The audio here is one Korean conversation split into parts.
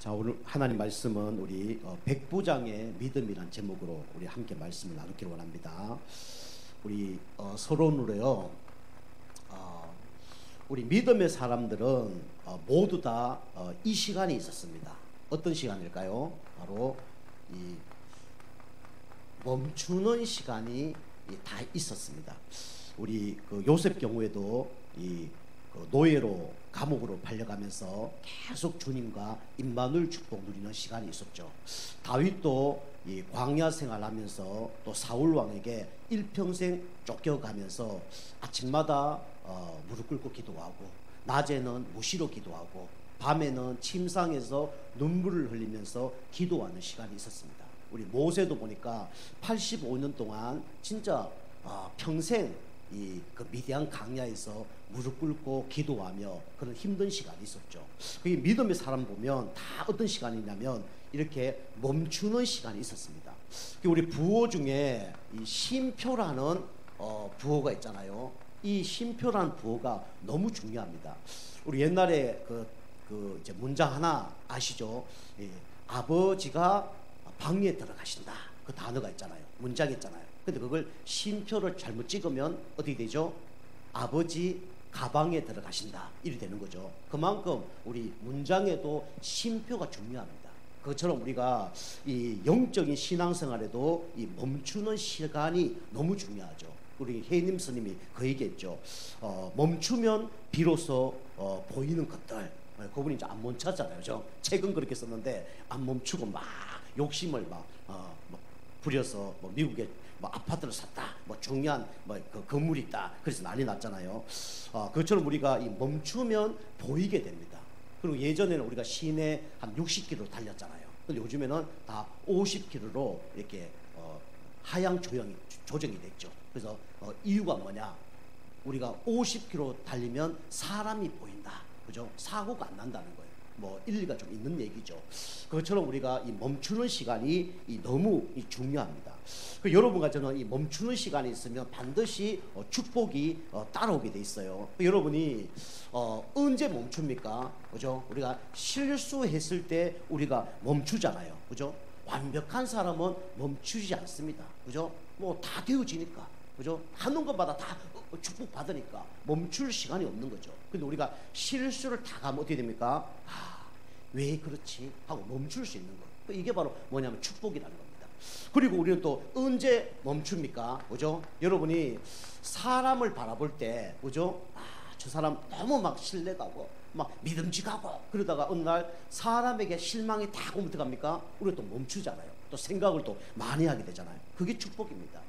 자, 오늘 하나님 말씀은 우리 백부장의 믿음이란 제목으로 우리 함께 말씀을 나누기를 원합니다. 우리 서론으로요. 우리 믿음의 사람들은 모두 다 이 시간이 있었습니다. 어떤 시간일까요? 바로 이 멈추는 시간이 다 있었습니다. 우리 요셉 경우에도 이 노예로 감옥으로 팔려가면서 계속 주님과 임마누엘 축복 누리는 시간이 있었죠. 다윗도 이 광야 생활하면서 또 사울 왕에게 일평생 쫓겨가면서 아침마다 무릎 꿇고 기도하고 낮에는 무시로 기도하고 밤에는 침상에서 눈물을 흘리면서 기도하는 시간이 있었습니다. 우리 모세도 보니까 85년 동안 진짜 평생 그 미디안 강야에서 무릎 꿇고 기도하며 그런 힘든 시간이 있었죠. 그 믿음의 사람 보면 다 어떤 시간이냐면 이렇게 멈추는 시간이 있었습니다. 우리 부호 중에 이 쉼표라는 부호가 있잖아요. 이 쉼표라는 부호가 너무 중요합니다. 우리 옛날에 이제 문장 하나 아시죠? 아버지가 방에 들어가신다. 그 단어가 있잖아요. 문장이 있잖아요. 근데 그걸 쉼표를 잘못 찍으면 어떻게 되죠? 아버지 가방에 들어가신다. 이렇게 되는 거죠. 그만큼 우리 문장에도 쉼표가 중요합니다. 그것처럼 우리가 이 영적인 신앙생활에도 이 멈추는 시간이 너무 중요하죠. 우리 혜님 스님이 그 얘기했죠. 멈추면 비로소 보이는 것들. 그분이 이제 안 멈췄잖아요. 그죠? 책은 그렇게 썼는데 안 멈추고 막 욕심을 막 부려서 미국에 아파트를 샀다, 중요한 그 건물이 있다, 그래서 난리 났잖아요. 그것처럼 우리가 이 멈추면 보이게 됩니다. 그리고 예전에는 우리가 시내 한 60km 달렸잖아요. 근데 요즘에는 다 50km로 이렇게 하향 조정이 됐죠. 그래서 이유가 뭐냐? 우리가 50km 달리면 사람이 보인다, 그죠? 사고가 안 난다는 거예요. 일리가 좀 있는 얘기죠. 그것처럼 우리가 이 멈추는 시간이 너무 중요합니다. 여러분과 저는 이 멈추는 시간이 있으면 반드시 축복이 따라오게 돼 있어요. 여러분이 언제 멈춥니까? 그죠? 우리가 실수했을 때 우리가 멈추잖아요. 그죠? 완벽한 사람은 멈추지 않습니다. 그죠? 다 되어지니까. 그죠? 하는 것마다 다 축복 받으니까 멈출 시간이 없는 거죠. 근데 우리가 실수를 다 가면 어떻게 됩니까? 왜 그렇지? 하고 멈출 수 있는 거예요. 이게 바로 뭐냐면 축복이라는 겁니다. 그리고 우리는 또 언제 멈춥니까? 그죠? 여러분이 사람을 바라볼 때, 그죠? 저 사람 너무 막 신뢰가고 막 믿음직하고 그러다가 어느 날 사람에게 실망이 딱 오면 어떡합니까? 우리가 또 멈추잖아요. 또 생각을 또 많이 하게 되잖아요. 그게 축복입니다.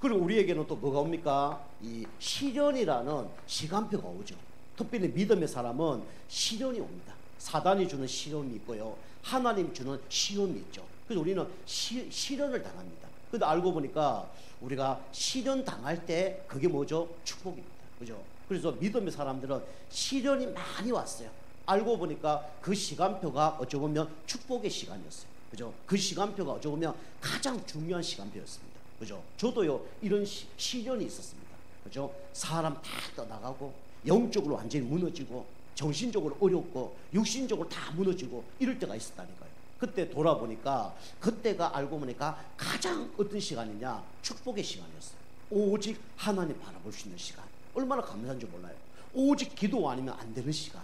그리고 우리에게는 또 뭐가 옵니까? 이 시련이라는 시간표가 오죠. 특별히 믿음의 사람은 시련이 옵니다. 사단이 주는 시련이 있고요, 하나님 주는 시험이 있죠. 그래서 우리는 시련을 당합니다. 근데 알고 보니까 우리가 시련 당할 때 그게 뭐죠? 축복입니다. 그죠? 그래서 믿음의 사람들은 시련이 많이 왔어요. 알고 보니까 그 시간표가 어찌 보면 축복의 시간이었어요. 그죠? 그 시간표가 어찌 보면 가장 중요한 시간표였습니다. 그죠? 저도요, 이런 시련이 있었습니다. 그죠? 사람 다 떠나가고 영적으로 완전히 무너지고 정신적으로 어렵고 육신적으로 다 무너지고 이럴 때가 있었다니까요. 그때 돌아보니까 그때가 알고 보니까 가장 어떤 시간이냐? 축복의 시간이었어요. 오직 하나님 바라볼 수 있는 시간. 얼마나 감사한 줄 몰라요. 오직 기도 아니면 안 되는 시간.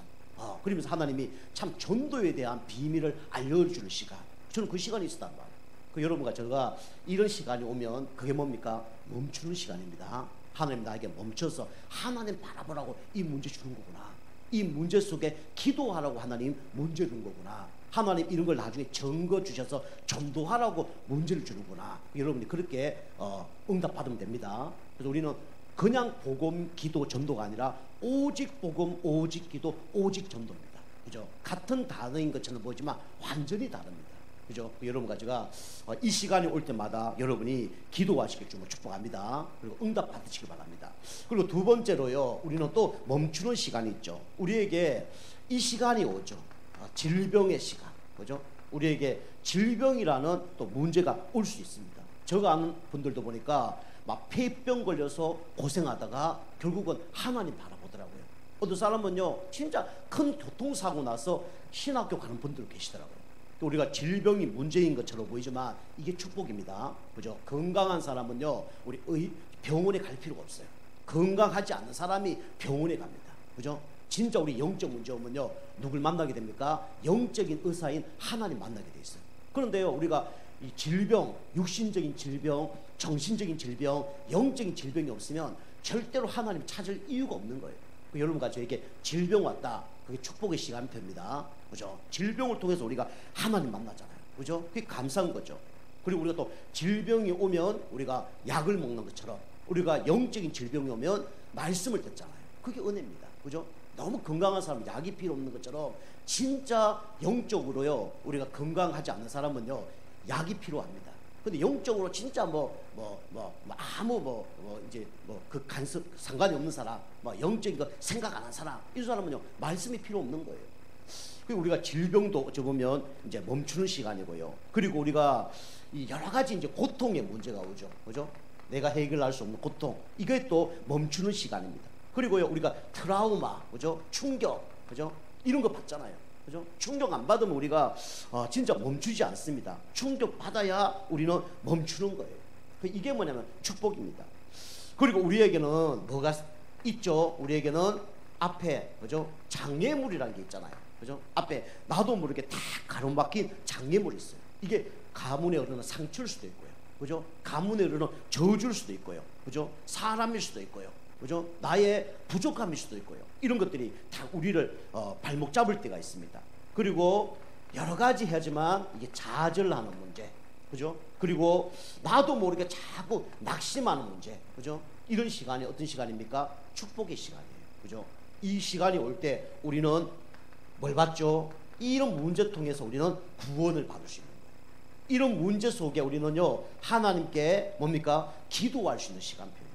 그러면서 하나님이 참 전도에 대한 비밀을 알려주는 시간. 저는 그 시간이 있었단 말이에요. 여러분과 제가 이런 시간이 오면 그게 뭡니까? 멈추는 시간입니다. 하나님 나에게 멈춰서 하나님 바라보라고 이 문제 주는 거구나. 이 문제 속에 기도하라고 하나님 문제 준 거구나. 하나님 이런 걸 나중에 증거 주셔서 전도하라고 문제를 주는구나. 여러분이 그렇게 응답받으면 됩니다. 그래서 우리는 그냥 복음, 기도, 전도가 아니라 오직 복음, 오직 기도, 오직 전도입니다. 그죠? 같은 단어인 것처럼 보이지만 완전히 다릅니다. 그죠? 여러분과 제가 이 시간이 올 때마다 여러분이 기도하시길 주로 축복합니다. 그리고 응답 받으시기 바랍니다. 그리고 두 번째로요, 우리는 또 멈추는 시간이 있죠. 우리에게 이 시간이 오죠. 질병의 시간. 그죠? 우리에게 질병이라는 또 문제가 올 수 있습니다. 제가 아는 분들도 보니까 막 폐병 걸려서 고생하다가 결국은 하나님 바라보더라고요. 어떤 사람은요, 진짜 큰 교통사고 나서 신학교 가는 분들 계시더라고요. 우리가 질병이 문제인 것처럼 보이지만 이게 축복입니다. 그죠? 건강한 사람은요, 우리 병원에 갈 필요가 없어요. 건강하지 않는 사람이 병원에 갑니다. 그죠? 진짜 우리 영적 문제 오면요, 누굴 만나게 됩니까? 영적인 의사인 하나님 만나게 돼 있어요. 그런데요, 우리가 이 질병, 육신적인 질병, 정신적인 질병, 영적인 질병이 없으면 절대로 하나님 찾을 이유가 없는 거예요. 여러분과 저에게 질병 왔다, 그게 축복의 시간표입니다. 그죠? 질병을 통해서 우리가 하나님 만나잖아요. 그죠? 그게 감사한 거죠. 그리고 우리가 또 질병이 오면 우리가 약을 먹는 것처럼 우리가 영적인 질병이 오면 말씀을 듣잖아요. 그게 은혜입니다. 그죠? 너무 건강한 사람은 약이 필요 없는 것처럼 진짜 영적으로요, 우리가 건강하지 않는 사람은요, 약이 필요합니다. 근데 영적으로 진짜 아무 이제 그 간섭 상관이 없는 사람, 영적인 거 생각 안 한 사람, 이 사람은요, 말씀이 필요 없는 거예요. 그리고 우리가 질병도 어찌 보면 이제 멈추는 시간이고요. 그리고 우리가 이 여러 가지 이제 고통의 문제가 오죠. 그죠? 내가 해결할 수 없는 고통, 이게 또 멈추는 시간입니다. 그리고요, 우리가 트라우마, 그죠? 충격, 그죠? 이런 거 받잖아요. 그죠? 충격 안 받으면 우리가 진짜 멈추지 않습니다. 충격 받아야 우리는 멈추는 거예요. 이게 뭐냐면 축복입니다. 그리고 우리에게는 뭐가 있죠? 우리에게는 앞에, 그죠? 장애물이라는 게 있잖아요. 그죠? 앞에 나도 모르게 다 가로막힌 장애물이 있어요. 이게 가문에 흐르는 상처일 수도 있고요. 그죠? 가문에 흐르는 저주일 수도 있고요. 그죠? 사람일 수도 있고요. 그죠? 나의 부족함일 수도 있고요. 이런 것들이 다 우리를 발목 잡을 때가 있습니다. 그리고 여러 가지 하지만 이게 좌절하는 문제, 그죠? 그리고 나도 모르게 자꾸 낙심하는 문제, 그죠? 이런 시간이 어떤 시간입니까? 축복의 시간이에요. 그죠? 이 시간이 올 때 우리는 뭘 받죠? 이런 문제 통해서 우리는 구원을 받을 수 있는 거예요. 이런 문제 속에 우리는요, 하나님께 뭡니까? 기도할 수 있는 시간표예요.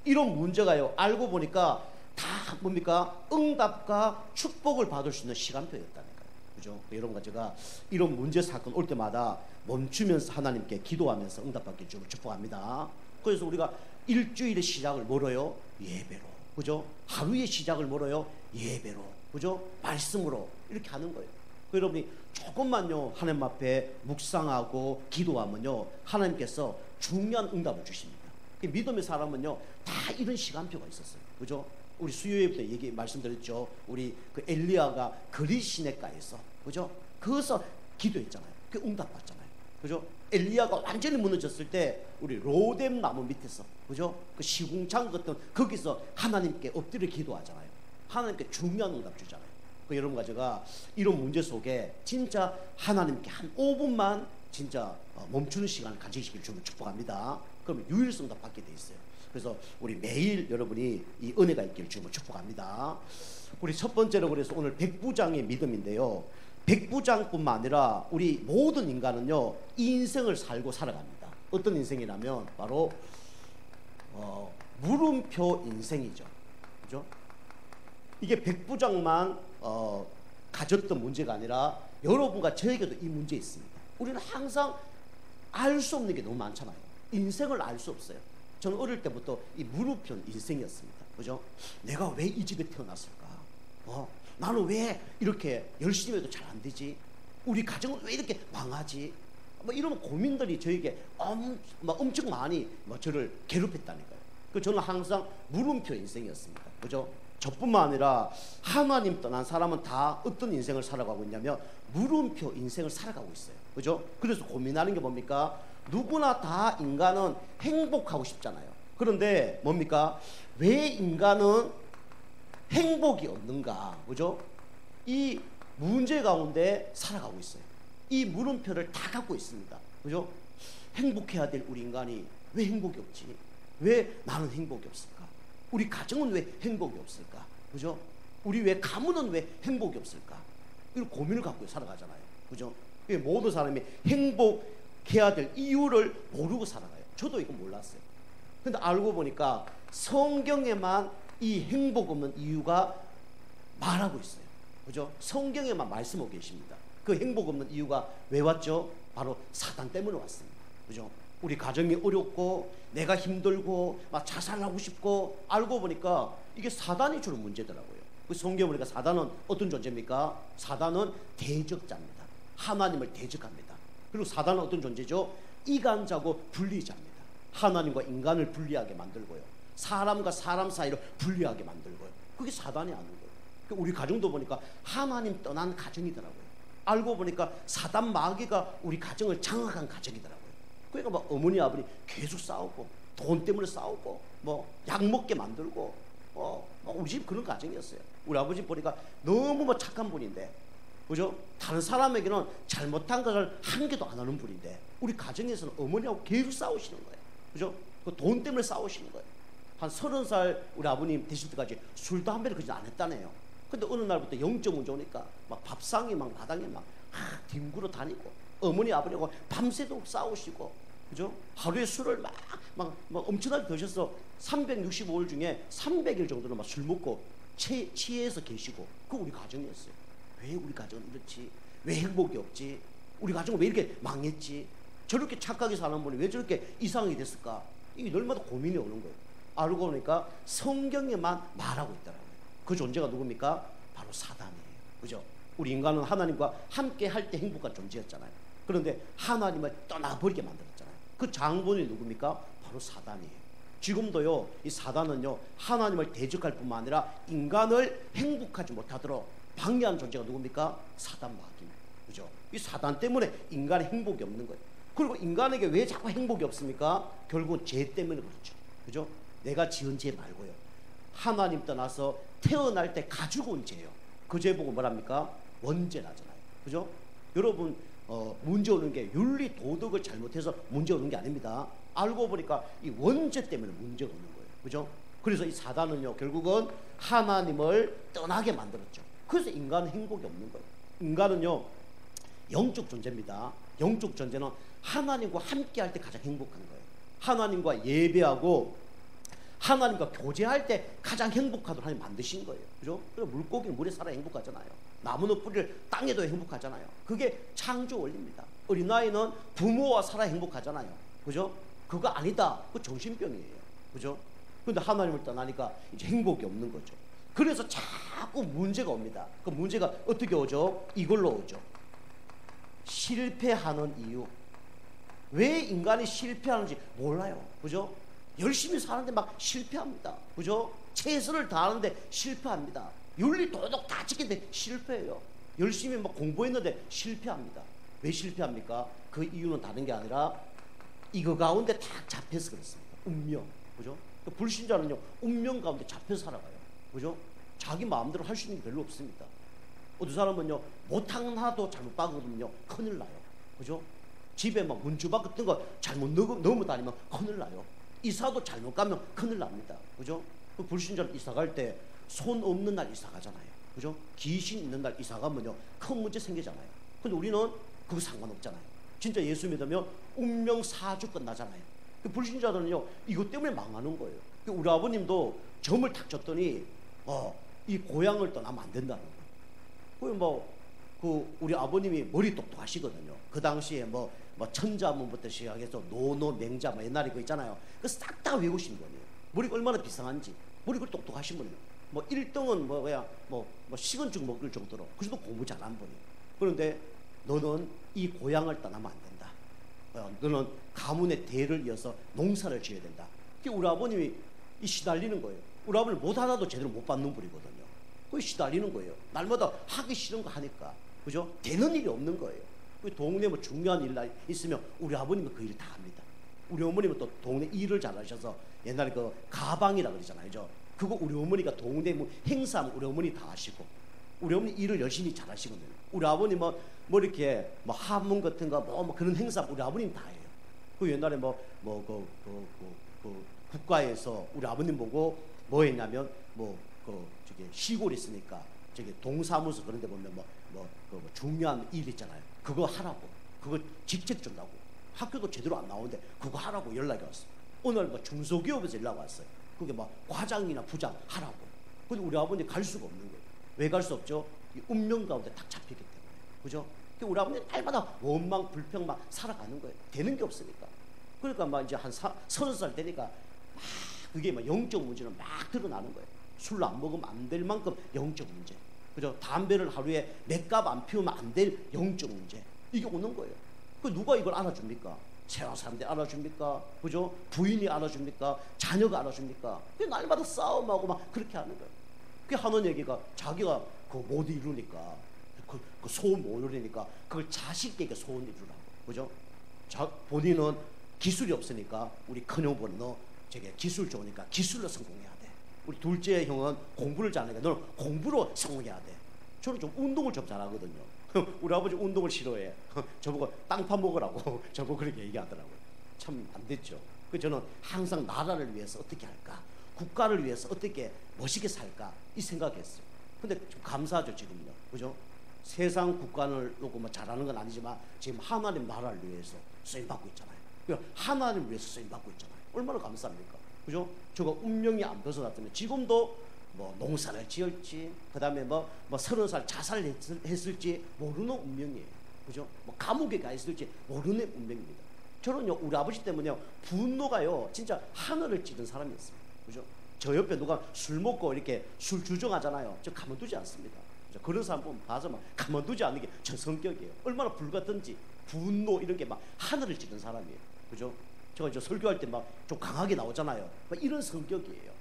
이런 문제가요, 알고 보니까 다 뭡니까? 응답과 축복을 받을 수 있는 시간표였다니까요. 그죠? 여러분과 제가 이런 문제 사건 올 때마다 멈추면서 하나님께 기도하면서 응답받길 주로 축복합니다. 그래서 우리가 일주일의 시작을 뭐로요? 예배로. 그죠? 하루의 시작을 뭐로요? 예배로. 그죠? 말씀으로. 이렇게 하는 거예요. 여러분이 조금만요, 하나님 앞에 묵상하고 기도하면요, 하나님께서 중요한 응답을 주십니다. 믿음의 사람은요, 다 이런 시간표가 있었어요. 그죠? 우리 수요일부터 말씀드렸죠. 우리 그 엘리야가 그리 시냇가에서, 그죠? 거기서 기도했잖아요. 그 응답받잖아요. 그죠? 엘리야가 완전히 무너졌을 때 우리 로뎀 나무 밑에서, 그죠? 그 시궁창 같은 거기서 하나님께 엎드려 기도하잖아요. 하나님께 중요한 응답 주잖아요. 여러분과 제가 이런 문제 속에 진짜 하나님께 한 5분만 진짜 멈추는 시간을 가지시길 주면 축복합니다. 그러면 유일성도 받게 돼 있어요. 그래서 우리 매일 여러분이 이 은혜가 있기를 주면 축복합니다. 우리 첫 번째로 그래서 오늘 백부장의 믿음인데요, 백부장뿐만 아니라 우리 모든 인간은요, 이 인생을 살고 살아갑니다. 어떤 인생이라면 바로 물음표 인생이죠. 그죠? 이게 백부장만 가졌던 문제가 아니라 여러분과 저에게도 이 문제 있습니다. 우리는 항상 알 수 없는 게 너무 많잖아요. 인생을 알 수 없어요. 저는 어릴 때부터 이 물음표 인생이었습니다. 그죠? 내가 왜 이 집에 태어났을까? 나는 왜 이렇게 열심히 해도 잘 안 되지? 우리 가정은 왜 이렇게 망하지? 이런 고민들이 저에게 엄청 많이 저를 괴롭혔다니까요. 저는 항상 물음표 인생이었습니다. 그죠? 저뿐만 아니라 하나님 떠난 사람은 다 어떤 인생을 살아가고 있냐면 물음표 인생을 살아가고 있어요. 그죠? 그래서 고민하는 게 뭡니까? 누구나 다 인간은 행복하고 싶잖아요. 그런데 뭡니까? 왜 인간은 행복이 없는가? 그죠? 이 문제 가운데 살아가고 있어요. 이 물음표를 다 갖고 있습니다. 그죠? 행복해야 될 우리 인간이 왜 행복이 없지? 왜 나는 행복이 없을까? 우리 가정은 왜 행복이 없을까? 그죠? 우리 왜 가문은 왜 행복이 없을까? 이런 고민을 갖고 살아가잖아요. 그죠? 모든 사람이 행복해야 될 이유를 모르고 살아가요. 저도 이거 몰랐어요. 근데 알고 보니까 성경에만 이 행복 없는 이유가 말하고 있어요. 그죠? 성경에만 말씀하고 계십니다. 그 행복 없는 이유가 왜 왔죠? 바로 사단 때문에 왔습니다. 그죠? 우리 가정이 어렵고 내가 힘들고 막 자살하고 싶고, 알고 보니까 이게 사단이 주는 문제더라고요. 그 성경 보니까 사단은 어떤 존재입니까? 사단은 대적자입니다. 하나님을 대적합니다. 그리고 사단은 어떤 존재죠? 이간자고 분리자입니다. 하나님과 인간을 분리하게 만들고요, 사람과 사람 사이로 분리하게 만들고요. 그게 사단이 하는 거예요. 우리 가정도 보니까 하나님 떠난 가정이더라고요. 알고 보니까 사단 마귀가 우리 가정을 장악한 가정이더라고요. 그러니까 막 어머니 아버지 계속 싸우고, 돈 때문에 싸우고, 뭐 약 먹게 만들고, 우리 집 그런 가정이었어요. 우리 아버지 보니까 너무 뭐 착한 분인데, 그죠? 다른 사람에게는 잘못한 것을 한 개도 안 하는 분인데, 우리 가정에서는 어머니하고 계속 싸우시는 거예요. 그죠? 그 돈 때문에 싸우시는 거예요. 한 30살 우리 아버님 되실 때까지 술도 한 배를 그지 안 했다네요. 근데 어느 날부터 영적 문제 오니까 막 밥상이 막 마당에 막 뒹굴어 다니고, 어머니 아버지하고 밤새도록 싸우시고, 그죠? 하루에 술을 막 엄청나게 드셔서 365일 중에 300일 정도는 막 술 먹고 취해서 계시고, 그 우리 가정이었어요. 왜 우리 가정은 이렇지? 왜 행복이 없지? 우리 가정은 왜 이렇게 망했지? 저렇게 착하게 사는 분이 왜 저렇게 이상하게 됐을까? 이게 날마다 고민이 오는 거예요. 알고 보니까 성경에만 말하고 있더라고요. 그 존재가 누굽니까? 바로 사단이에요. 그죠? 우리 인간은 하나님과 함께 할 때 행복한 존재였잖아요. 그런데 하나님을 떠나버리게 만들었잖아요. 그 장본이 누굽니까? 바로 사단이에요. 지금도요, 이 사단은요, 하나님을 대적할 뿐만 아니라 인간을 행복하지 못하도록 방해하는 존재가 누굽니까? 사단 마귀입니다. 그죠? 이 사단 때문에 인간의 행복이 없는 거예요. 그리고 인간에게 왜 자꾸 행복이 없습니까? 결국은 죄 때문에 그렇죠. 그죠? 내가 지은 죄 말고요, 하나님 떠나서 태어날 때 가지고 온 죄예요. 그 죄 보고 뭐랍니까? 원죄라잖아요. 그죠? 여러분, 문제 오는 게 윤리 도덕을 잘못해서 문제 오는 게 아닙니다. 알고 보니까 이 원죄 때문에 문제가 오는 거예요. 그죠? 그래서 이 사단은요, 결국은 하나님을 떠나게 만들었죠. 그래서 인간은 행복이 없는 거예요. 인간은요, 영적 존재입니다. 영적 존재는 하나님과 함께 할 때 가장 행복한 거예요. 하나님과 예배하고 하나님과 교제할 때 가장 행복하도록 하나님 만드신 거예요. 그죠? 그래서 물고기는 물에 살아 행복하잖아요. 나무는 뿌리를 땅에도 행복하잖아요. 그게 창조 원리입니다. 어린아이는 부모와 살아 행복하잖아요. 그죠? 그거 아니다. 그 정신병이에요. 그죠? 근데 하나님을 떠나니까 이제 행복이 없는 거죠. 그래서 자꾸 문제가 옵니다. 그 문제가 어떻게 오죠? 이걸로 오죠. 실패하는 이유. 왜 인간이 실패하는지 몰라요. 그죠? 열심히 사는데 막 실패합니다. 그죠? 최선을 다하는데 실패합니다. 윤리 도덕 다 지키는데 실패해요. 열심히 막 공부했는데 실패합니다. 왜 실패합니까? 그 이유는 다른 게 아니라 이거 가운데 다 잡혀서 그렇습니다. 운명. 그죠? 불신자는요, 운명 가운데 잡혀서 살아가요. 그죠? 자기 마음대로 할 수 있는 게 별로 없습니다. 어떤 사람은요, 못하는 하나도 잘못 박으면요, 큰일 나요. 그죠? 집에 막 문주박 같은 거 잘못 넣어 다니면 큰일 나요. 이사도 잘못 가면 큰일 납니다. 그죠? 그 불신자는 이사 갈 때 손 없는 날 이사 가잖아요. 그죠? 귀신 있는 날 이사 가면요, 큰 문제 생기잖아요. 근데 우리는 그거 상관없잖아요. 진짜 예수 믿으면 운명 사주 끝나잖아요. 그 불신자들은요, 이것 때문에 망하는 거예요. 우리 아버님도 점을 탁 쳤더니 이 고향을 떠나면 안 된다는 거예요. 그 우리 아버님이 머리 똑똑하시거든요. 그 당시에 뭐 천자문부터 시작해서 노노 맹자 뭐 옛날에 그 있잖아요. 그 싹 다 외우신 분이에요. 머리가 얼마나 비상한지. 머리가 똑똑하신 분이에요. 1등은 식은죽 먹을 정도로. 그래도 공부 잘한 분이에요. 그런데 너는 이 고향을 떠나면 안 된다. 너는 가문의 대를 이어서 농사를 지어야 된다. 그게 우리 아버님이 시달리는 거예요. 우리 아버님 못 하나도 제대로 못 받는 분이거든요. 그게 시달리는 거예요. 날마다 하기 싫은 거 하니까. 그죠? 되는 일이 없는 거예요. 동네 뭐 중요한 일 있으면 우리 아버님은 그 일 다 합니다. 우리 어머님은 또 동네 일을 잘하셔서 옛날에 그 가방이라 그러잖아요. 그거 우리 어머니가 동네 뭐 행사하면 우리 어머니 다 하시고, 우리 어머니 일을 열심히 잘하시거든요. 우리 아버님은 뭐 이렇게 뭐 하문 같은 거 뭐 그런 행사 우리 아버님 다 해요. 그 옛날에 국가에서 우리 아버님 보고 뭐 했냐면 저기 시골에 있으니까 저기 동사무소 그런 데 보면 중요한 일 있잖아요. 그거 하라고. 그거 직책 준다고. 학교도 제대로 안 나오는데 그거 하라고 연락이 왔어요. 오늘 중소기업에서 연락 왔어요. 그게 과장이나 부장 하라고. 근데 우리 아버님 갈 수가 없는 거예요. 왜 갈 수 없죠? 이 운명 가운데 딱 잡히기 때문에. 그죠? 우리 아버님 날마다 원망 불평만 살아가는 거예요. 되는 게 없으니까. 그러니까 이제 한 30살 되니까 그게 영적 문제는 막 드러나는 거예요. 술 안 먹으면 안 될 만큼 영적 문제. 그죠? 담배를 하루에 몇 갑 안 피우면 안 될 영적 문제, 이게 오는 거예요. 그 누가 이걸 알아줍니까? 세상 사람들이 알아줍니까? 그죠? 부인이 알아줍니까? 자녀가 알아줍니까? 그 날마다 싸움하고 막 그렇게 하는 거예요. 그 하는 얘기가 자기가 그 못 이루니까, 그 소원 못 이루니까 그걸 자식에게 소원 이루라고, 그죠? 본인은 기술이 없으니까 우리 큰형부는 너 저게 기술 좋으니까 기술로 성공해야 돼. 우리 둘째 형은 공부를 잘하니까 너는 공부로 성공해야 돼. 저는 좀 운동을 좀 잘하거든요. 우리 아버지 운동을 싫어해. 저보고 땅 파먹으라고 저보고 그렇게 얘기하더라고요. 참 안 됐죠. 그 저는 항상 나라를 위해서 어떻게 할까, 국가를 위해서 어떻게 멋있게 살까, 이 생각했어요. 근데 좀 감사하죠, 지금요. 그죠? 세상 국가를 놓고 뭐 잘하는 건 아니지만 지금 하나님 나라를 위해서 쓰임 받고 있잖아요. 하나님 위해서 쓰임 받고 있잖아요. 얼마나 감사합니까? 그죠? 저거 운명이 안 벗어났다면 지금도 뭐 농사를 지을지, 그 다음에 뭐 30살 자살했을지 모르는 운명이에요. 그죠? 뭐 감옥에 가 있을지 모르는 운명입니다. 저는요, 우리 아버지 때문에요, 분노가요, 진짜 하늘을 찌른 사람이었습니다. 그죠? 저 옆에 누가 술 먹고 이렇게 술 주정하잖아요. 저 가만두지 않습니다. 그런 사람 보면 봐서 막 가만두지 않는 게 저 성격이에요. 얼마나 불같든지 분노 이런 게 막 하늘을 찌른 사람이에요. 그죠? 제가 저 설교할 때 막 좀 강하게 나오잖아요. 막 이런 성격이에요.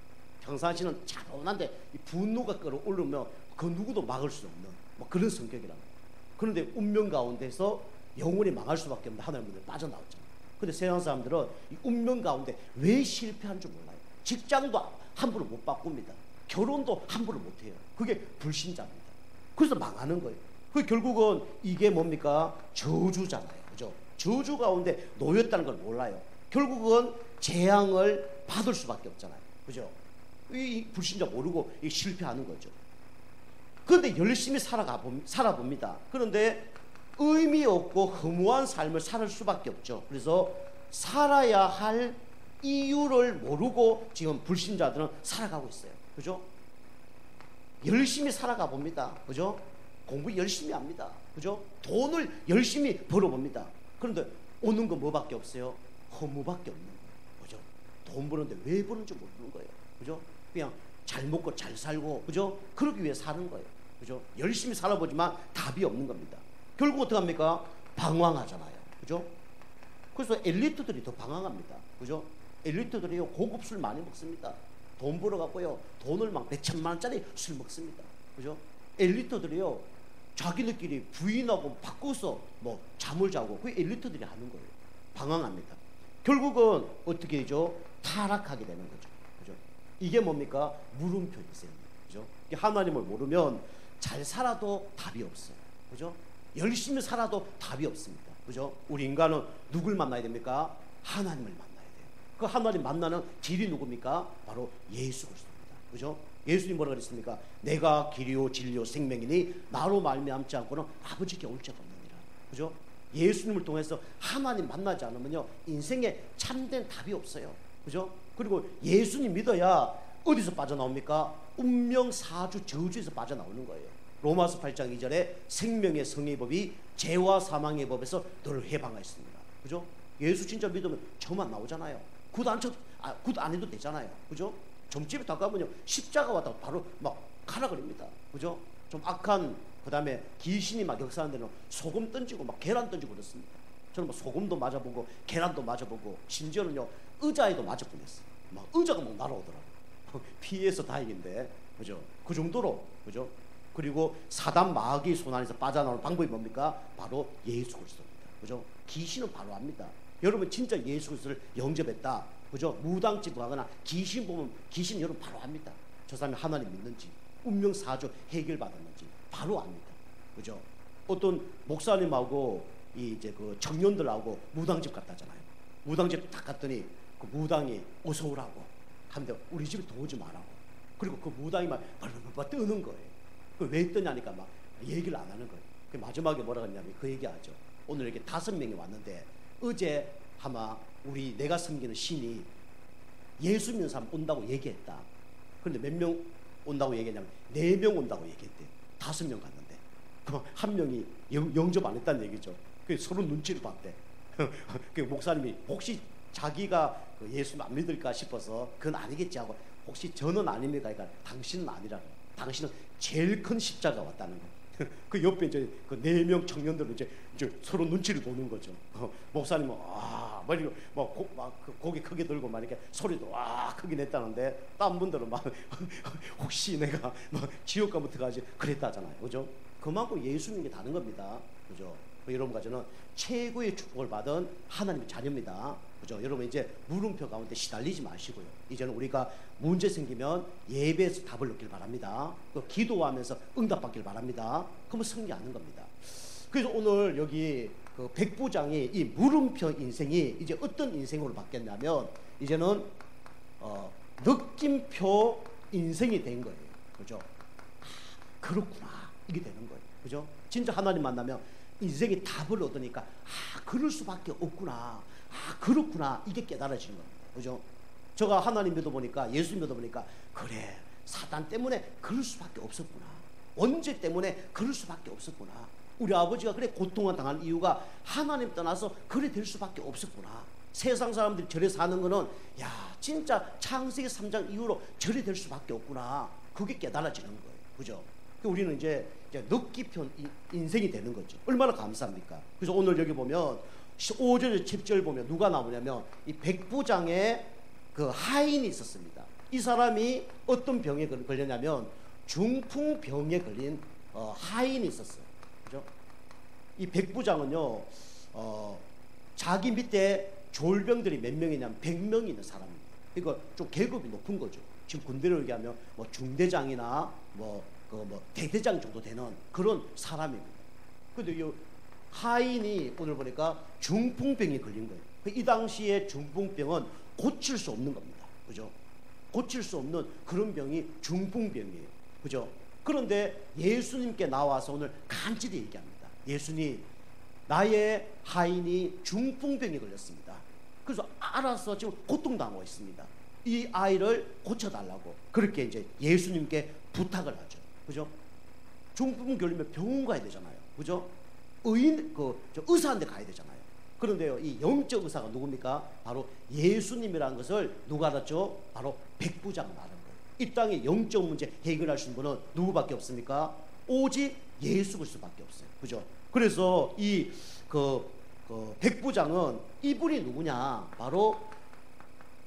평상시는 차분한데 이 분노가 끌어오르면 그 누구도 막을 수 없는 뭐 그런 성격이라는 거예요. 그런데 운명 가운데서 영혼이 망할 수밖에 없는데 하나님 문에 빠져나왔잖아요. 근데 세상 사람들은 이 운명 가운데 왜 실패한 줄 몰라요. 직장도 함부로 못 바꿉니다. 결혼도 함부로 못 해요. 그게 불신자입니다. 그래서 망하는 거예요. 그 결국은 이게 뭡니까? 저주잖아요. 그죠? 저주 가운데 놓였다는 걸 몰라요. 결국은 재앙을 받을 수밖에 없잖아요. 그죠? 이 불신자 모르고 이 실패하는 거죠. 그런데 열심히 살아봅니다. 그런데 의미 없고 허무한 삶을 살 수밖에 없죠. 그래서 살아야 할 이유를 모르고 지금 불신자들은 살아가고 있어요. 그죠? 열심히 살아가 봅니다. 그죠? 공부 열심히 합니다. 그죠? 돈을 열심히 벌어봅니다. 그런데 오는 거 뭐밖에 없어요? 허무밖에 없는 거예요. 그죠? 돈 버는데 왜 버는지 모르는 거예요. 그죠? 그냥 잘 먹고 잘 살고, 그죠? 그러기 위해 사는 거예요. 그죠? 열심히 살아보지만 답이 없는 겁니다. 결국 어떻게 합니까? 방황하잖아요. 그죠? 그래서 엘리트들이 더 방황합니다. 그죠? 엘리트들이요, 고급 술 많이 먹습니다. 돈 벌어갖고요, 돈을 막 몇천만 원짜리 술 먹습니다. 그죠? 엘리트들이요, 자기들끼리 부인하고 바꿔서 뭐 잠을 자고, 그게 엘리트들이 하는 거예요. 방황합니다. 결국은 어떻게 되죠? 타락하게 되는 거죠. 그죠? 이게 뭡니까? 물음표 인생입니다. 그죠? 하나님을 모르면 잘 살아도 답이 없어요. 그죠? 열심히 살아도 답이 없습니다. 그죠? 우리 인간은 누굴 만나야 됩니까? 하나님을 만나야 돼요. 그 하나님 만나는 길이 누굽니까? 바로 예수 그리스도입니다. 그죠? 예수님 뭐라 그랬습니까? 내가 길이요 진리요 생명이니 나로 말미암지 않고는 아버지께 올 자가 없느니라. 그죠? 예수님을 통해서 하나님 만나지 않으면요, 인생에 참된 답이 없어요. 그죠? 그리고 예수님 믿어야 어디서 빠져나옵니까? 운명 사주 저주에서 빠져나오는 거예요. 로마서 8장 2절에 생명의 성의 법이 죄와 사망의 법에서 너를 해방하였습니다. 그죠? 예수 진짜 믿으면 저만 나오잖아요. 굿 안 해도 되잖아요. 그죠? 점집에 다 가면요, 십자가 왔다고 바로 막 가라 그럽니다. 그죠? 좀 악한, 그 다음에 귀신이 막 역사하는 데는 소금 던지고 막 계란 던지고 그렇습니다. 저는 뭐 소금도 맞아보고 계란도 맞아보고 심지어는요, 의자에도 맞아 보냈어요. 막 의자가 막 날아오더라고요. 피해서 다행인데, 그죠? 그 정도로, 그죠? 그리고 사단 마귀 손 안에서 빠져나오는 방법이 뭡니까? 바로 예수 그리스도입니다. 그죠? 귀신은 바로 압니다. 여러분 진짜 예수 그리스도를 영접했다, 그죠? 무당집 가거나 귀신 보면 귀신 여러분 바로 압니다. 저 사람이 하나님 믿는지, 운명 사주 해결받았는지 바로 압니다. 그죠? 어떤 목사님하고 이제 그 청년들하고 무당집 갔다잖아요. 무당집 딱 갔더니 그 무당이 어서 오라고 하는데 우리 집에 더 오지 말라고. 그리고 그 무당이 막 벌벌벌 뜨는 거예요. 그 왜 뜨냐니까 막 얘기를 안 하는 거예요. 그 마지막에 뭐라 그랬냐면 그 얘기하죠. 오늘 이렇게 5명이 왔는데 어제 아마 우리 내가 섬기는 신이 예수 믿는 사람 온다고 얘기했다. 그런데 몇 명 온다고 얘기했냐면 4명 온다고 얘기했대. 5명 갔는데 그 한 명이 영접 안 했다는 얘기죠. 그 서로 눈치를 봤대. 그 목사님이 혹시 자기가 그 예수 안 믿을까 싶어서 그건 아니겠지 하고 혹시 저는 아닙니까? 그러니까 당신은 아니라고. 당신은 제일 큰 십자가 왔다는 거. 그 옆에 이제 그 4명 청년들은 이제 서로 눈치를 보는 거죠. 목사님은 그 고개 크게 들고 막 이렇게 소리도 크게 냈다는데 딴 분들은 막 혹시 내가 지옥 가면 어떡하지 그랬다잖아요. 그죠? 그만큼 예수님이 다른 겁니다. 그죠? 여러분과 저는 최고의 축복을 받은 하나님의 자녀입니다. 그죠? 여러분 이제 물음표 가운데 시달리지 마시고요. 이제는 우리가 문제 생기면 예배에서 답을 얻길 바랍니다. 또 기도하면서 응답받길 바랍니다. 그러면 승리하는 겁니다. 그래서 오늘 여기 그 백부장이 이 물음표 인생이 이제 어떤 인생으로 바뀌었냐면 이제는 느낌표 인생이 된 거예요. 그죠? 그렇구나 이게 되는 거예요. 그죠? 진짜 하나님 만나면 인생의 답을 얻으니까 그럴 수밖에 없구나. 그렇구나 이게 깨달아지는 겁니다. 그죠? 제가 하나님 믿어보니까 예수 믿어보니까 그래 사단 때문에 그럴 수밖에 없었구나. 원죄 때문에 그럴 수밖에 없었구나. 우리 아버지가 그래 고통을 당한 이유가 하나님 떠나서 그래 될 수밖에 없었구나. 세상 사람들이 저래 사는 거는 야 진짜 창세기 3장 이후로 저래 될 수밖에 없구나. 그게 깨달아지는 거예요. 그죠? 우리는 이제 느끼편 인생이 되는 거죠. 얼마나 감사합니까? 그래서 오늘 여기 보면 5절 10절 보면 누가 나오냐면 이 백부장의 그 하인이 있었습니다. 이 사람이 어떤 병에 걸렸냐면 중풍병에 걸린 하인이 있었어요. 그죠? 이 백부장은요 자기 밑에 졸병들이 몇 명이냐면 100명이 있는 사람입니다. 이거 좀 계급이 높은 거죠. 지금 군대로 얘기하면 뭐 중대장이나 대대장 정도 되는 그런 사람입니다. 근데 이 하인이 오늘 보니까 중풍병이 걸린 거예요. 이 당시에 중풍병은 고칠 수 없는 겁니다. 그죠? 고칠 수 없는 그런 병이 중풍병이에요. 그죠? 그런데 예수님께 나와서 오늘 간절히 얘기합니다. 예수님, 나의 하인이 중풍병에 걸렸습니다. 그래서 알아서 지금 고통당하고 있습니다. 이 아이를 고쳐달라고 그렇게 이제 예수님께 부탁을 하죠. 그죠? 중풍 걸리면 병원 가야 되잖아요. 그죠? 의사한테 가야 되잖아요. 그런데요, 이 영적 의사가 누굽니까? 바로 예수님이라는 것을 누가 알았죠? 바로 백부장을 아는 거예요. 이 땅의 영적 문제 해결할 수 있는 분은 누구밖에 없습니까? 오직 예수 그리스도밖에 없어요. 그죠? 그래서 이 백부장은 이분이 누구냐? 바로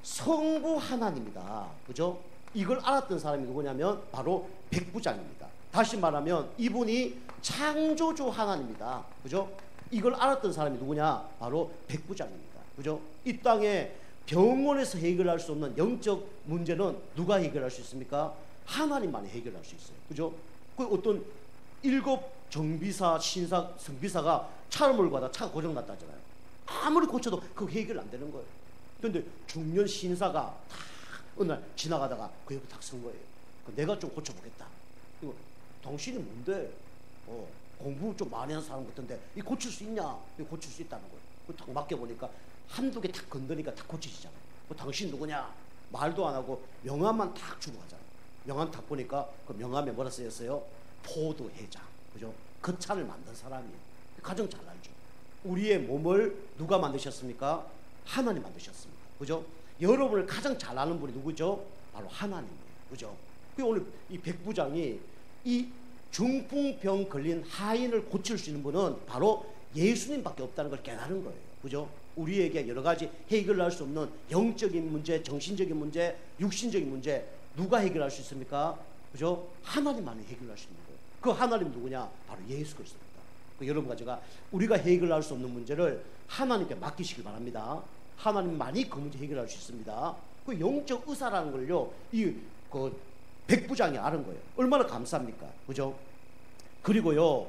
성부 하나님이다. 그죠? 이걸 알았던 사람이 누구냐면 바로 백부장입니다. 다시 말하면 이분이 창조주 하나님이다. 그죠? 이걸 알았던 사람이 누구냐? 바로 백부장입니다. 그죠? 이 땅에 병원에서 해결할 수 없는 영적 문제는 누가 해결할 수 있습니까? 하나님만이 해결할 수 있어요. 그죠? 그 어떤 7 정비사, 신사, 성비사가 차를 몰고 가다 차가 고장났다 하잖아요. 아무리 고쳐도 그 해결 안 되는 거예요. 그런데 중년 신사가 딱 어느 날 지나가다가 그 옆에 딱 선 거예요. 내가 좀 고쳐보겠다. 이거 당신이 뭔데? 공부 좀 많이 한 사람 같은데 이 고칠 수 있냐? 이거 고칠 수 있다는 거예요. 딱 맡겨보니까 한두 개 탁 건드니까 탁 고치시잖아요. 당신 누구냐? 말도 안 하고 명함만 탁 주고 가잖아요. 명함 탁 보니까 그 명함에 뭐라 쓰였어요? 포도회장. 그죠? 그 차를 만든 사람이에요. 가장 잘 알죠. 우리의 몸을 누가 만드셨습니까? 하나님 만드셨습니다. 그죠? 여러분을 가장 잘 아는 분이 누구죠? 바로 하나님이에요. 그죠? 오늘 이 백부장이 이 중풍병 걸린 하인을 고칠 수 있는 분은 바로 예수님밖에 없다는 걸 깨달은 거예요. 그죠? 우리에게 여러 가지 해결할 수 없는 영적인 문제, 정신적인 문제, 육신적인 문제 누가 해결할 수 있습니까? 그죠? 하나님만이 해결할 수 있는 거예요. 그 하나님 누구냐? 바로 예수 그리스도입니다. 여러분과 제가 우리가 해결할 수 없는 문제를 하나님께 맡기시길 바랍니다. 하나님만이 그 문제 해결할 수 있습니다. 그 영적 의사라는 걸요, 그 백부장이 아는 거예요. 얼마나 감사합니까? 그죠? 그리고요,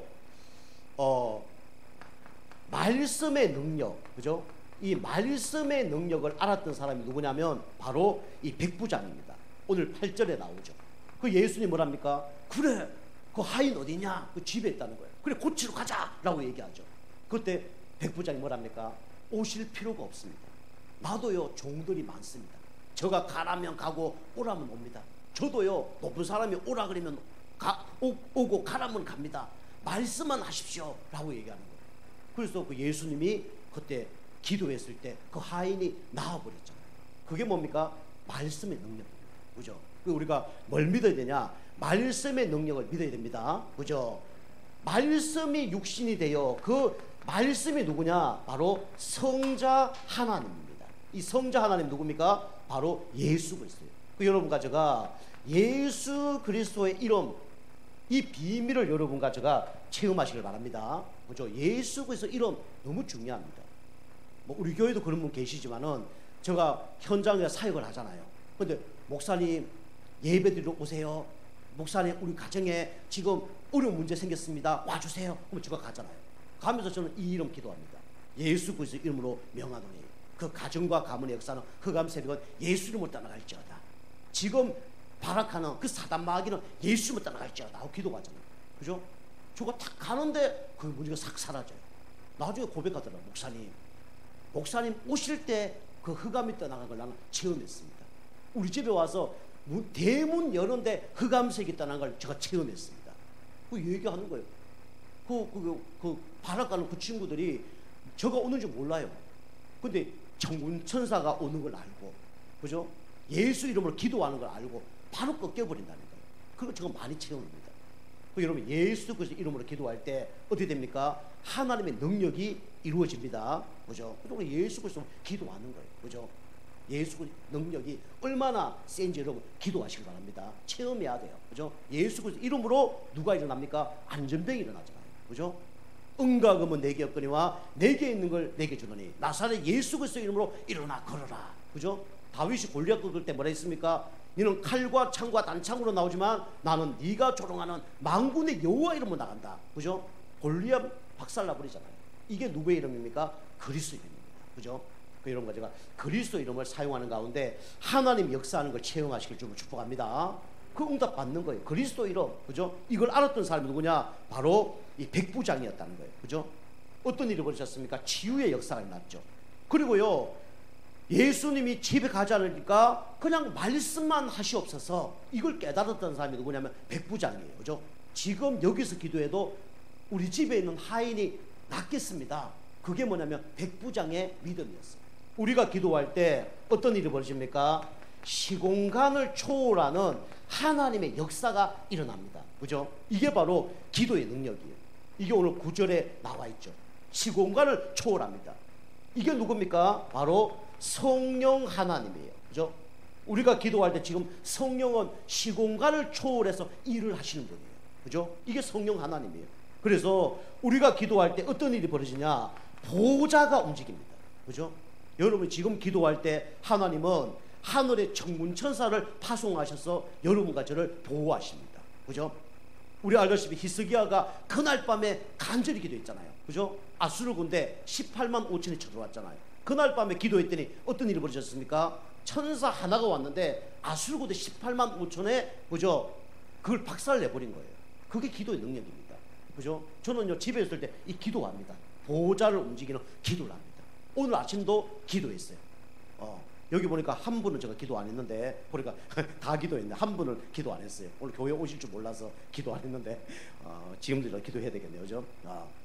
말씀의 능력, 그죠? 이 말씀의 능력을 알았던 사람이 누구냐면 바로 이 백부장입니다. 오늘 8절에 나오죠. 그 예수님 뭐랍니까? 그래, 그 하인 어디냐? 그 집에 있다는 거예요. 그래, 고치러 가자라고 얘기하죠. 그때 백부장이 뭐랍니까? 오실 필요가 없습니다. 나도요, 종들이 많습니다. 저가 가라면 가고 오라면 옵니다. 저도요, 높은 사람이 오라 그러면 오고 가라면 갑니다. 말씀만 하십시오 라고 얘기하는 거예요. 그래서 그 예수님이 그때 기도했을 때 그 하인이 나와버렸잖아요. 그게 뭡니까? 말씀의 능력입니다. 그죠? 우리가 뭘 믿어야 되냐? 말씀의 능력을 믿어야 됩니다. 그죠? 말씀이 육신이 되어 그 말씀이 누구냐? 바로 성자 하나님입니다. 이 성자 하나님 누굽니까? 바로 예수 그리스도예요. 여러분과 제가 예수 그리스도의 이름, 이 비밀을 여러분과 제가 체험하시길 바랍니다. 그죠? 예수 그리스도 이름 너무 중요합니다. 뭐 우리 교회도 그런 분 계시지만은 제가 현장에 사역을 하잖아요. 근데 목사님 예배드리러 오세요. 목사님 우리 가정에 지금 어려운 문제 생겼습니다. 와주세요. 그럼 제가 가잖아요. 가면서 저는 이 이름 기도합니다. 예수 그리스도 이름으로 명하노니 그 가정과 가문의 역사는 흑암 세력은 예수 이름으로 떠나갈지어다. 지금 발악하는 그 사단 마귀는 예수 이름으로 떠나갈지어다 하고 기도하잖아요. 그죠? 저거 탁 가는데 그 문제가 싹 사라져요. 나중에 고백하더라고요. 목사님 오실 때 그 흑암이 떠나간 걸 나는 체험했습니다. 우리 집에 와서 대문 여는데 흑암색이 떠난 걸 제가 체험했습니다. 그 얘기하는 거예요. 그 발악가는 그 친구들이 저가 오는 줄 몰라요. 근데 천사가 오는 걸 알고, 그죠? 예수 이름으로 기도하는 걸 알고 바로 꺾여버린다는 거예요. 그거 제가 많이 체험합니다. 여러분 예수 그리스도 이름으로 기도할 때 어떻게 됩니까? 하나님의 능력이 이루어집니다. 그죠? 우리 예수 그리스도 기도하는 거예요. 그죠? 예수 그리스도 능력이 얼마나 센지 여러분 기도하시기 바랍니다. 체험해야 돼요. 그죠? 예수 그리스도 이름으로 누가 일어납니까? 안전병이 일어나잖아요. 그죠? 은과 금은 내게 없거니와 내게 있는 걸 내게 주노니 나사렛 예수 그리스도 이름으로 일어나 걸어라. 그죠? 다윗이 골리앗 꺾을 때 뭐라 했습니까? 너는 칼과 창과 단창으로 나오지만 나는 네가 조롱하는 만군의 여호와 이름으로 나간다. 그죠? 골리앗 박살나버리잖아요. 이게 누구의 이름입니까? 그리스도 이름입니다. 그죠? 그 이름과 제가 그리스도 이름을 사용하는 가운데 하나님 역사하는 걸 체험하시길 주로 축복합니다. 그 응답 받는 거예요. 그리스도 이름. 그죠? 이걸 알았던 사람이 누구냐? 바로 이 백부장이었다는 거예요. 그죠? 어떤 일이 벌어졌습니까? 치유의 역사가 일어났죠. 그리고요, 예수님이 집에 가지 않으니까 그냥 말씀만 하시옵소서, 이걸 깨달았던 사람이 누구냐면 백부장이에요. 그죠? 지금 여기서 기도해도 우리 집에 있는 하인이 낫겠습니다. 그게 뭐냐면 백부장의 믿음이었어요. 우리가 기도할 때 어떤 일이 벌어집니까? 시공간을 초월하는 하나님의 역사가 일어납니다. 그죠? 이게 바로 기도의 능력이에요. 이게 오늘 9절에 나와 있죠. 시공간을 초월합니다. 이게 누굽니까? 바로 성령 하나님이에요. 그죠? 우리가 기도할 때 지금 성령은 시공간을 초월해서 일을 하시는 분이에요. 그죠? 이게 성령 하나님이에요. 그래서 우리가 기도할 때 어떤 일이 벌어지냐? 보좌가 움직입니다. 그죠? 여러분 지금 기도할 때 하나님은 하늘의 천군천사를 파송하셔서 여러분과 저를 보호하십니다. 그죠? 우리 알다시피 히스기야가 그날 밤에 간절히 기도했잖아요. 그죠? 아수르 군대 18만 5천이 쳐들어왔잖아요. 그날 밤에 기도했더니 어떤 일이 벌어졌습니까? 천사 하나가 왔는데 아수르 군대 18만 5천에 그죠? 그걸 박살내버린 거예요. 그게 기도의 능력입니다. 그죠? 저는요 집에 있을 때 이 기도합니다. 보좌를 움직이는 기도를 합니다. 오늘 아침도 기도했어요. 여기 보니까 한 분은 제가 기도 안 했는데 보니까 다 기도했네. 한 분은 기도 안 했어요. 오늘 교회 오실 줄 몰라서 기도 안 했는데 지금도 기도해야 되겠네요. 그죠?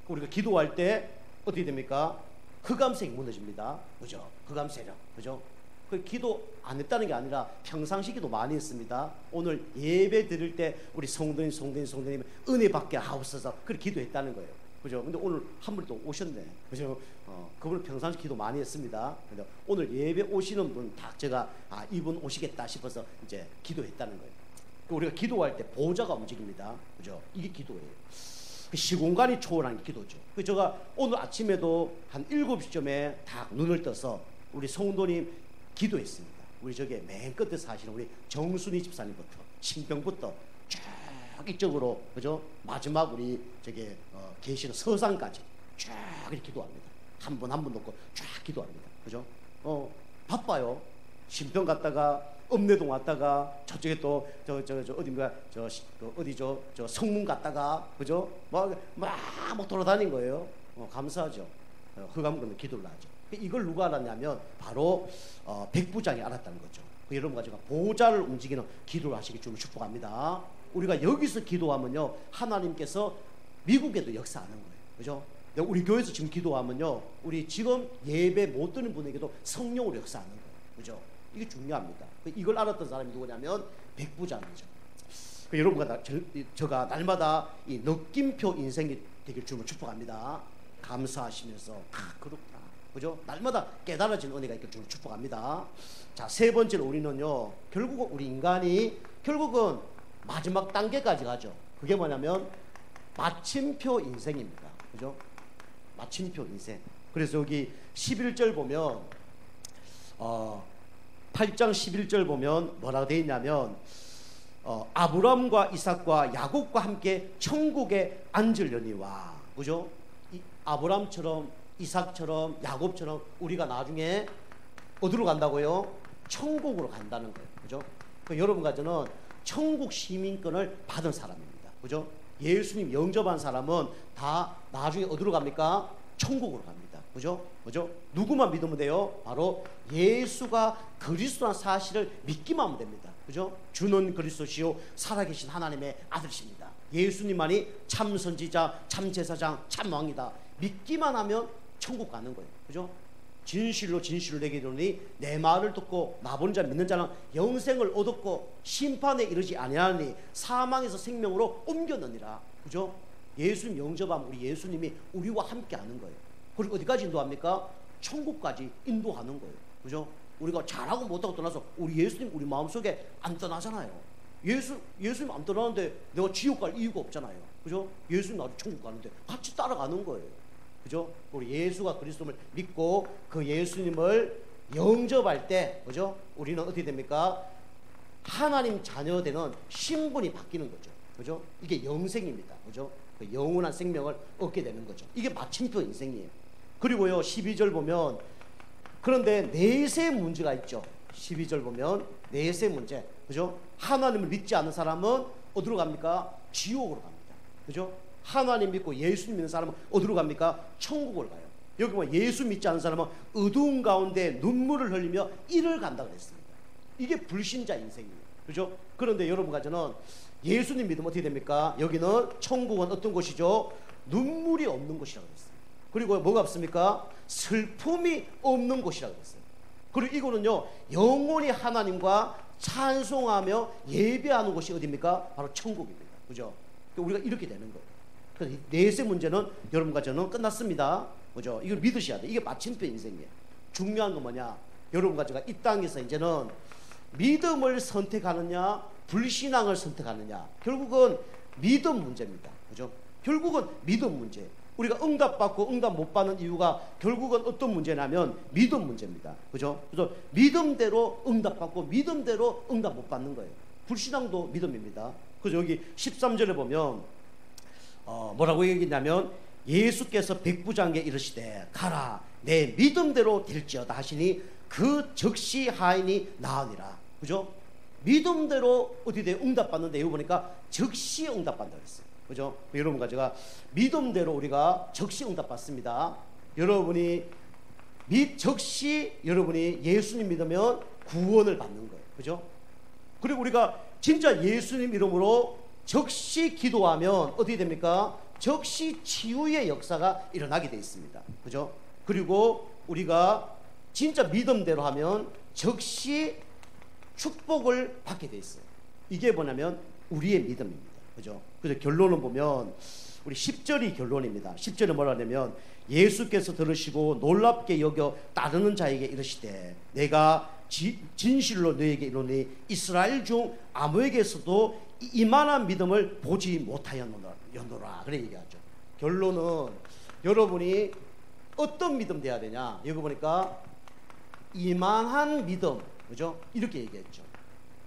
우리가 기도할 때 어떻게 됩니까? 흑암색이 무너집니다. 그죠? 흑암 세력. 그죠? 그 기도 안 했다는 게 아니라 평상시 기도 많이 했습니다. 오늘 예배 드릴 때 우리 성도님 은혜 받게 하옵소서 그렇게 기도했다는 거예요. 그죠? 근데 오늘 한 분이 또 오셨네. 그죠? 그분은 평상시 기도 많이 했습니다. 근데 오늘 예배 오시는 분 다 제가 이분 오시겠다 싶어서 이제 기도했다는 거예요. 우리가 기도할 때 보좌가 움직입니다. 그죠? 이게 기도예요. 시공간이 초월한 게 기도죠. 제가 오늘 아침에도 한 7시쯤에 다 눈을 떠서 우리 성도님 기도했습니다. 우리 저게 맨 끝에 사시는 우리 정순희 집사님부터 신병부터 쭉 이쪽으로 그죠? 마지막 우리 저게 계시는 서상까지 쭉 이렇게 기도합니다. 한 분 한 분 놓고 쫙 기도합니다. 그죠? 바빠요. 신평 갔다가 읍내동 왔다가 저쪽에 또 저 어디인가 어디죠? 저 성문 갔다가 그죠? 막 돌아다닌 거예요. 감사하죠. 흑암 건너 기도를 하죠. 이걸 누가 알았냐면 바로 백부장이 알았다는 거죠. 여러분과 제가 보좌를 움직이는 기도를 하시기 좀 축복합니다. 우리가 여기서 기도하면요 하나님께서 미국에도 역사하는 거예요. 그죠? 우리 교회에서 지금 기도하면요 우리 지금 예배 못 드는 분에게도 성령으로 역사하는 거예요. 그죠? 이게 중요합니다. 이걸 알았던 사람이 누구냐면 백부장이죠. 여러분과 제가 날마다 이 느낌표 인생이 되길 주님을 축복합니다. 감사하시면서 그렇구나, 그죠? 날마다 깨달아진 은혜가 있길 주님을 축복합니다. 자, 세 번째로 우리는요, 결국은 우리 인간이 결국은 마지막 단계까지 가죠. 그게 뭐냐면 마침표 인생입니다. 그죠? 마침표 인생. 그래서 여기 11절 보면 8장 11절 보면 뭐라고 되어 있냐면 아브람과 이삭과 야곱과 함께 천국에 앉으려니와, 그죠? 아브람처럼 이삭처럼 야곱처럼 우리가 나중에 어디로 간다고요? 천국으로 간다는 거예요. 그죠? 여러분과 저는 천국 시민권을 받은 사람입니다. 그죠? 예수님 영접한 사람은 다 나중에 어디로 갑니까? 천국으로 갑니다. 그죠? 그죠? 누구만 믿으면 돼요? 바로 예수가 그리스도라는 사실을 믿기만 하면 됩니다. 그죠? 주는 그리스도시요 살아계신 하나님의 아들이십니다. 예수님만이 참 선지자, 참 제사장, 참 왕이다. 믿기만 하면 천국 가는 거예요. 그죠? 진실로 진실을 내게 이르노니 내 말을 듣고 나보는 자 믿는 자는 영생을 얻었고 심판에 이르지 아니하니 사망에서 생명으로 옮겼느니라. 그죠? 예수님 영접하면 우리 예수님이 우리와 함께 하는 거예요. 그리고 어디까지 인도합니까? 천국까지 인도하는 거예요. 그죠? 우리가 잘하고 못하고 떠나서 우리 예수님 우리 마음속에 안 떠나잖아요. 예수님 안 떠나는데 내가 지옥 갈 이유가 없잖아요. 그죠? 예수님 나도 천국 가는데 같이 따라가는 거예요. 그죠? 우리 예수가 그리스도를 믿고 그 예수님을 영접할 때, 그죠? 우리는 어떻게 됩니까? 하나님 자녀 되는 신분이 바뀌는 거죠. 그죠? 이게 영생입니다. 그죠? 그 영원한 생명을 얻게 되는 거죠. 이게 마침표 인생이에요. 그리고요, 12절 보면 그런데 넷의 문제가 있죠. 12절 보면 넷의 문제. 그죠? 하나님을 믿지 않는 사람은 어디로 갑니까? 지옥으로 갑니다. 그죠? 하나님 믿고 예수님 믿는 사람은 어디로 갑니까? 천국을 가요. 여기 뭐 예수 믿지 않는 사람은 어두운 가운데 눈물을 흘리며 이를 간다 그랬습니다. 이게 불신자 인생이에요. 그죠? 그런데 여러분과 저는 예수님 믿으면 어떻게 됩니까? 여기는 천국은 어떤 곳이죠? 눈물이 없는 곳이라고 그랬어요. 그리고 뭐가 없습니까? 슬픔이 없는 곳이라고 그랬어요. 그리고 이거는요, 영원히 하나님과 찬송하며 예배하는 곳이 어디입니까? 바로 천국입니다. 그죠? 우리가 이렇게 되는 거예요. 그래서 넷의 문제는 여러분과 저는 끝났습니다. 그죠? 이걸 믿으셔야 돼. 이게 마침표 인생이에요. 중요한 건 뭐냐? 여러분과 제가 이 땅에서 이제는 믿음을 선택하느냐, 불신앙을 선택하느냐. 결국은 믿음 문제입니다. 그죠? 결국은 믿음 문제. 우리가 응답받고 응답 못 받는 이유가 결국은 어떤 문제냐면 믿음 문제입니다. 그죠? 그래서 믿음대로 응답받고 믿음대로 응답 못 받는 거예요. 불신앙도 믿음입니다. 그래서 여기 13절에 보면 뭐라고 얘기했냐면 예수께서 백부장에게 이르시되 가라 내 믿음대로 될지어다 하시니 그 즉시 하인이 나으니라. 그죠? 믿음대로 어디 돼 응답받는데 여기 보니까 즉시 응답받는다 그랬어요. 그죠? 여러분과 제가 믿음대로 우리가 즉시 응답받습니다. 여러분이 즉시 여러분이 예수님 믿으면 구원을 받는 거예요. 그죠? 그리고 우리가 진짜 예수님 이름으로 즉시 기도하면 어떻게 됩니까? 즉시 치유의 역사가 일어나게 되어 있습니다. 그죠? 그리고 우리가 진짜 믿음대로 하면 즉시 축복을 받게 되어 있어요. 이게 뭐냐면 우리의 믿음입니다. 그죠? 그래서 결론을 보면 우리 10절이 결론입니다. 10절에 뭐라 하냐면 예수께서 들으시고 놀랍게 여겨 따르는 자에게 이르시되 내가 진실로 너에게 이르노니 이스라엘 중 아무에게서도 이만한 믿음을 보지 못하였노라. 그래 얘기하죠. 결론은 여러분이 어떤 믿음 돼야 되냐? 여기 보니까 이만한 믿음, 그죠? 이렇게 얘기했죠.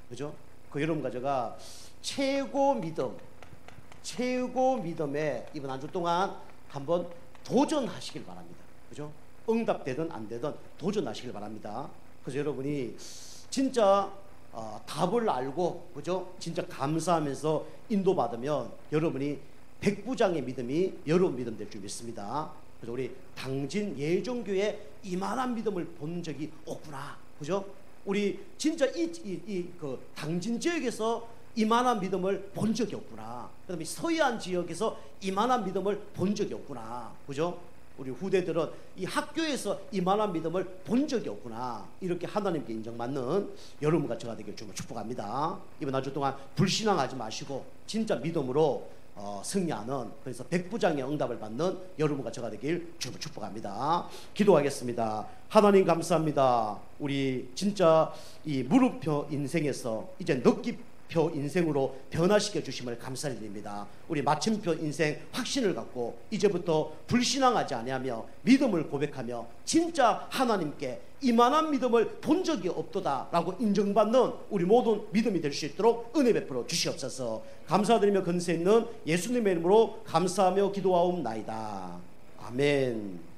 그죠? 그 여러분과 제가 최고 믿음에 이번 한 주 동안 한번 도전하시길 바랍니다. 그죠? 응답되든 안 되든 도전하시길 바랍니다. 그래서 여러분이 진짜 답을 알고, 그죠? 진짜 감사하면서 인도받으면 여러분이 백부장의 믿음이 여러분 믿음 될 줄 믿습니다. 그래서 우리 당진 예종교에 이만한 믿음을 본 적이 없구나. 그죠? 우리 진짜 그 당진 지역에서 이만한 믿음을 본 적이 없구나. 그 다음에 서해안 지역에서 이만한 믿음을 본 적이 없구나. 그죠? 우리 후대들은 이 학교에서 이만한 믿음을 본 적이 없구나, 이렇게 하나님께 인정받는 여러분과 저가 되길 주님으로 축복합니다. 이번 한 주 동안 불신앙하지 마시고 진짜 믿음으로 승리하는, 그래서 백부장의 응답을 받는 여러분과 저가 되길 주님으로 축복합니다. 기도하겠습니다. 하나님 감사합니다. 우리 진짜 이 무릎표 인생에서 이제 느끼표 인생으로 변화시켜 주심을 감사드립니다. 우리 마침표 인생 확신을 갖고 이제부터 불신앙하지 아니하며 믿음을 고백하며 진짜 하나님께 이만한 믿음을 본 적이 없도다 라고 인정받는 우리 모든 믿음이 될 수 있도록 은혜 베풀어 주시옵소서. 감사드리며 근세 있는 예수님의 이름으로 감사하며 기도하옵나이다. 아멘.